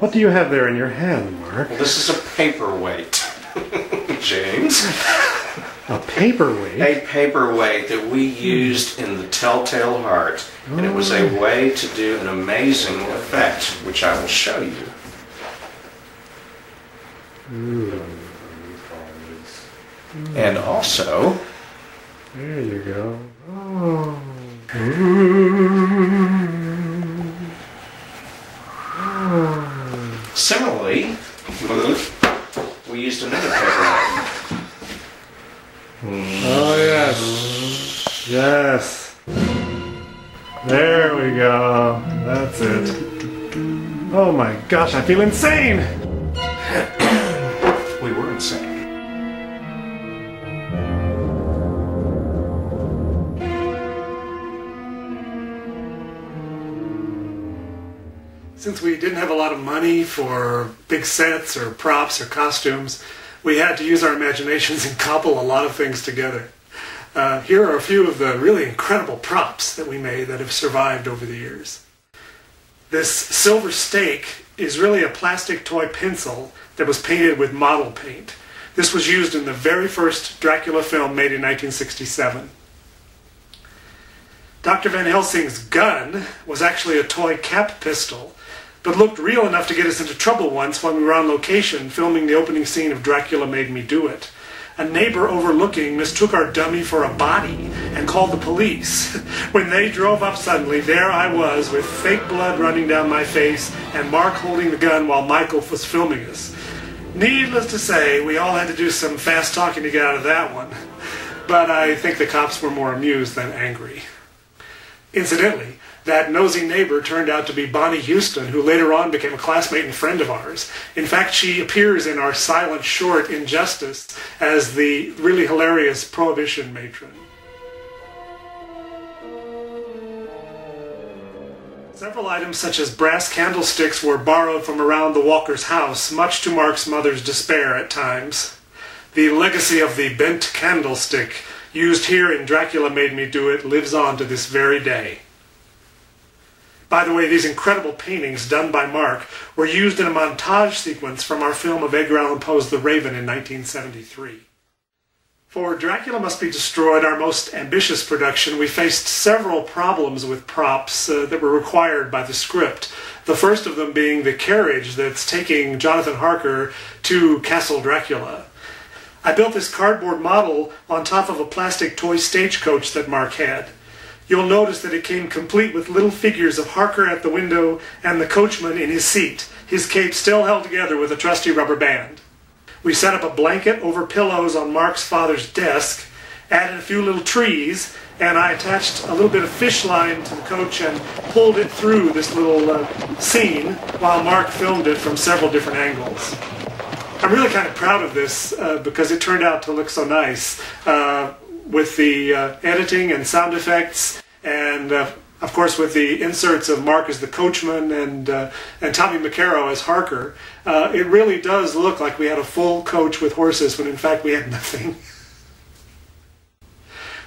What do you have there in your hand, Mark? Well, this is a paperweight, James. A paperweight? A paperweight that we used in The Telltale Heart. And it was a way to do an amazing effect, which I will show you. Ooh. And also... There you go. Oh. Similarly, we used another paperweight. Oh yes. Yes. There we go. That's it. Oh my gosh, I feel insane! We were insane. Since we didn't have a lot of money for big sets or props or costumes, we had to use our imaginations and cobble a lot of things together. Here are a few of the really incredible props that we made that have survived over the years. This silver stake is really a plastic toy pencil that was painted with model paint. This was used in the very first Dracula film made in 1967. Dr. Van Helsing's gun was actually a toy cap pistol, but looked real enough to get us into trouble once when we were on location filming the opening scene of Dracula Made Me Do It. A neighbor overlooking mistook our dummy for a body and called the police. When they drove up suddenly, there I was with fake blood running down my face and Mark holding the gun while Michael was filming us. Needless to say, we all had to do some fast talking to get out of that one. But I think the cops were more amused than angry. Incidentally, that nosy neighbor turned out to be Bonnie Houston, who later on became a classmate and friend of ours. In fact, she appears in our silent short Injustice as the really hilarious Prohibition matron. Several items such as brass candlesticks were borrowed from around the Walker's house, much to Mark's mother's despair at times. The legacy of the bent candlestick, used here in Dracula Made Me Do It, lives on to this very day. By the way, these incredible paintings done by Mark were used in a montage sequence from our film of Edgar Allan Poe's The Raven in 1973. For Dracula Must Be Destroyed, our most ambitious production, we faced several problems with props that were required by the script. The first of them being the carriage that's taking Jonathan Harker to Castle Dracula. I built this cardboard model on top of a plastic toy stagecoach that Mark had. You'll notice that it came complete with little figures of Harker at the window and the coachman in his seat, his cape still held together with a trusty rubber band. We set up a blanket over pillows on Mark's father's desk, added a few little trees, and I attached a little bit of fish line to the coach and pulled it through this little scene while Mark filmed it from several different angles. I'm really kind of proud of this because it turned out to look so nice with the editing and sound effects, and of course with the inserts of Mark as the coachman and Tommy McCarrow as Harker. It really does look like we had a full coach with horses when in fact we had nothing.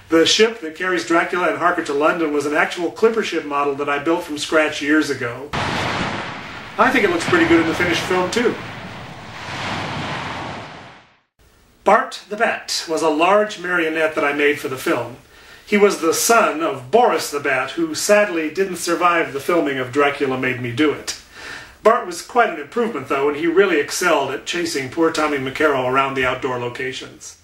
The ship that carries Dracula and Harker to London was an actual clipper ship model that I built from scratch years ago. I think it looks pretty good in the finished film too. Bart the Bat was a large marionette that I made for the film. He was the son of Boris the Bat, who sadly didn't survive the filming of Dracula Made Me Do It. Bart was quite an improvement though, and he really excelled at chasing poor Tommy McCarrow around the outdoor locations.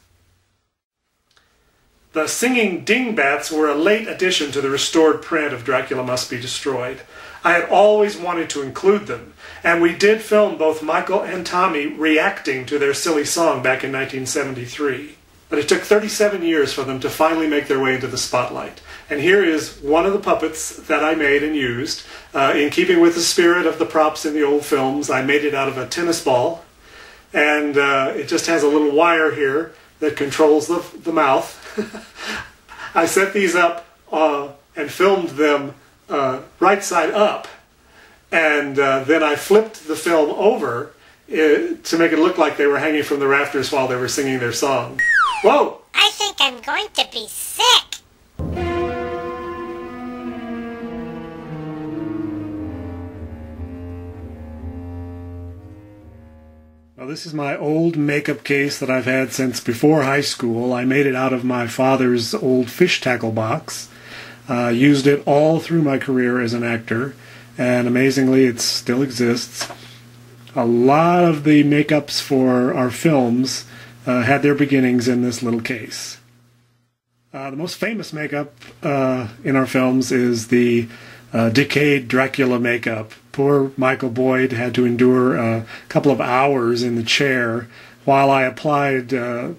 The singing dingbats were a late addition to the restored print of Dracula Must Be Destroyed. I had always wanted to include them, and we did film both Michael and Tommy reacting to their silly song back in 1973. But it took 37 years for them to finally make their way into the spotlight. And here is one of the puppets that I made and used. In keeping with the spirit of the props in the old films, I made it out of a tennis ball, and it just has a little wire here that controls the mouth. I set these up and filmed them right side up, and then I flipped the film over to make it look like they were hanging from the rafters while they were singing their song. Whoa! I think I'm going to be sick. Well, this is my old makeup case that I've had since before high school. I made it out of my father's old fish tackle box. Used it all through my career as an actor, and amazingly it still exists. A lot of the makeups for our films had their beginnings in this little case. The most famous makeup in our films is the decayed Dracula makeup. Poor Michael Boyd had to endure a couple of hours in the chair while I applied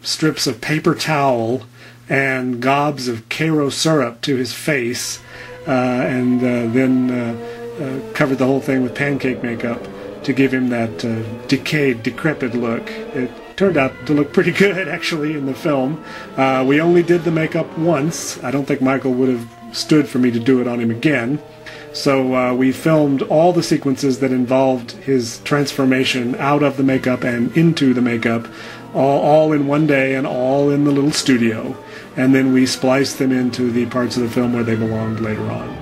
strips of paper towel and gobs of Karo syrup to his face, and then covered the whole thing with pancake makeup to give him that decayed, decrepit look. It turned out to look pretty good, actually, in the film. We only did the makeup once. I don't think Michael would have stood for me to do it on him again. So we filmed all the sequences that involved his transformation out of the makeup and into the makeup, all in one day and all in the little studio. And then we spliced them into the parts of the film where they belonged later on.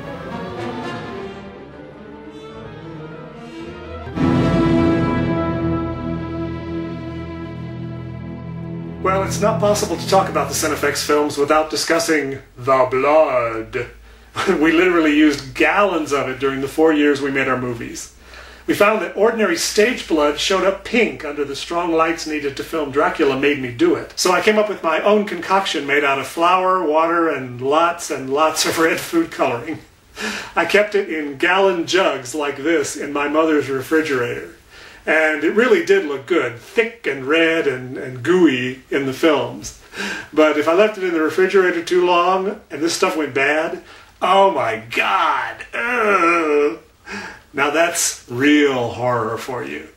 Well, it's not possible to talk about the CINEFEX films without discussing the blood. We literally used gallons of it during the 4 years we made our movies. We found that ordinary stage blood showed up pink under the strong lights needed to film Dracula Made Me Do It. So I came up with my own concoction made out of flour, water, and lots of red food coloring. I kept it in gallon jugs like this in my mother's refrigerator. And it really did look good, thick and red and gooey in the films. But if I left it in the refrigerator too long and this stuff went bad, oh my God! Ugh. Now that's real horror for you.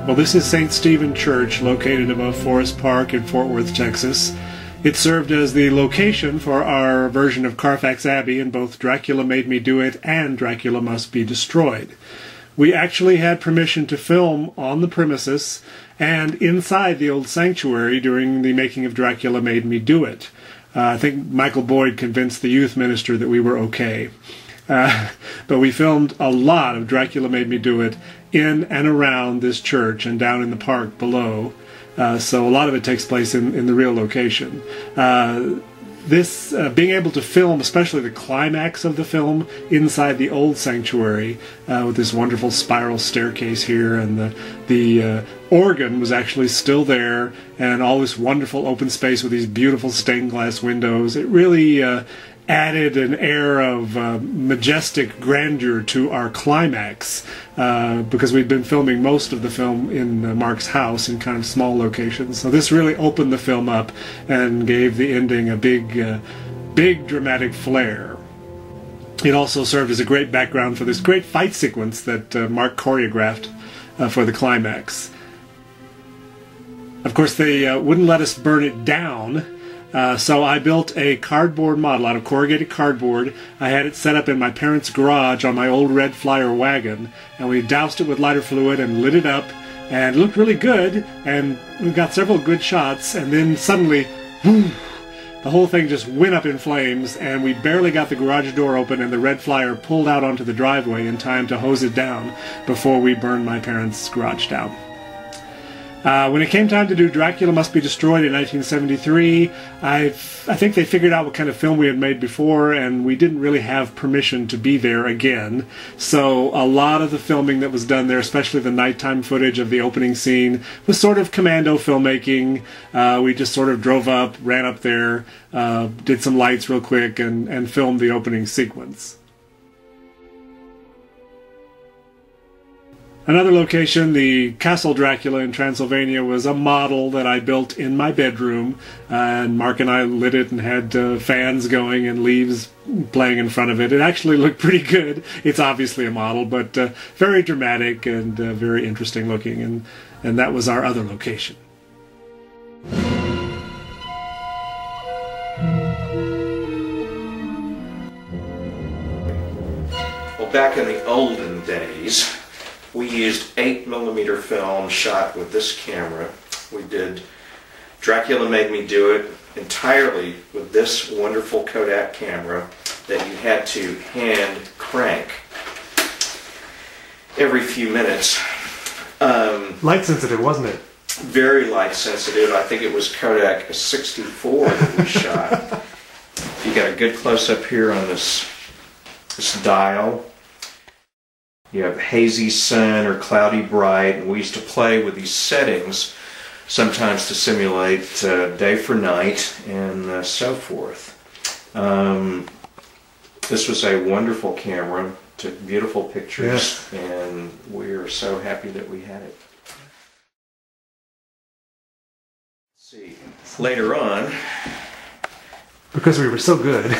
Well, this is St. Stephen Church, located above Forest Park in Fort Worth, Texas. It served as the location for our version of Carfax Abbey in both Dracula Made Me Do It and Dracula Must Be Destroyed. We actually had permission to film on the premises and inside the old sanctuary during the making of Dracula Made Me Do It. I think Michael Boyd convinced the youth minister that we were okay. But we filmed a lot of Dracula Made Me Do It in and around this church and down in the park below. So a lot of it takes place in the real location. Being able to film, especially the climax of the film, inside the old sanctuary with this wonderful spiral staircase here, and the organ was actually still there, and all this wonderful open space with these beautiful stained glass windows. It really added an air of majestic grandeur to our climax, because we'd been filming most of the film in Mark's house in kind of small locations. So this really opened the film up and gave the ending a big dramatic flair. It also served as a great background for this great fight sequence that Mark choreographed for the climax. Of course, they wouldn't let us burn it down. So I built a cardboard model out of corrugated cardboard. I had it set up in my parents' garage on my old red Flyer wagon, and we doused it with lighter fluid and lit it up, and it looked really good, and we got several good shots, and then suddenly, boom, the whole thing just went up in flames, and we barely got the garage door open and the red Flyer pulled out onto the driveway in time to hose it down before we burned my parents' garage down. When it came time to do Dracula Must Be Destroyed in 1973, I think they figured out what kind of film we had made before, and we didn't really have permission to be there again. So a lot of the filming that was done there, especially the nighttime footage of the opening scene, was sort of commando filmmaking. We just sort of drove up, ran up there, did some lights real quick, and filmed the opening sequence. Another location, the Castle Dracula in Transylvania, was a model that I built in my bedroom, and Mark and I lit it and had fans going and leaves playing in front of it. It actually looked pretty good. It's obviously a model, but very dramatic and very interesting looking, and that was our other location. Well, back in the olden days, we used 8mm film shot with this camera. We did Dracula Made Me Do It entirely with this wonderful Kodak camera. that you had to hand crank every few minutes. Light sensitive, wasn't it? Very light sensitive. I think it was Kodak 64 that we shot. You got a good close up here on this dial. You have hazy sun or cloudy bright, and we used to play with these settings sometimes to simulate day for night and so forth. This was a wonderful camera, took beautiful pictures, yes. And we are so happy that we had it. Let's see, later on, because we were so good,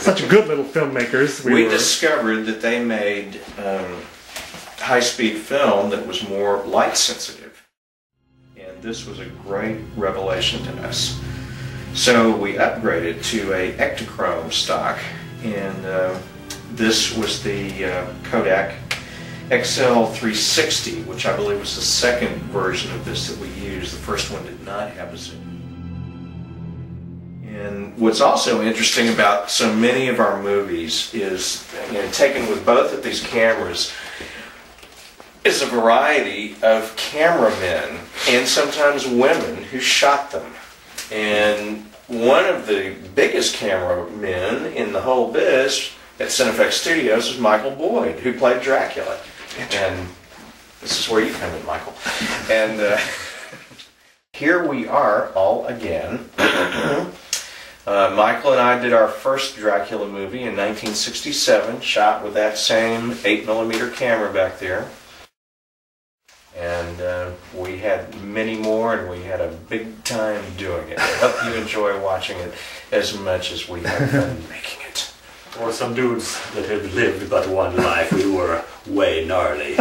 such good little filmmakers, we discovered that they made high-speed film that was more light sensitive, and this was a great revelation to us. So we upgraded to a Ektachrome stock, and this was the Kodak XL360, which I believe was the second version of this that we used. The first one did not have a zoom. And what's also interesting about so many of our movies is, taken with both of these cameras, is a variety of cameramen and sometimes women who shot them. And one of the biggest cameramen in the whole biz at CINEFEX Studios was Michael Boyd, who played Dracula. And this is where you come in, Michael. And here we are all again. Michael and I did our first Dracula movie in 1967, shot with that same 8mm camera back there. And we had many more, and we had a big time doing it. I hope you enjoy watching it as much as we have fun making it. Or some dudes that have lived but one life, we were way gnarly.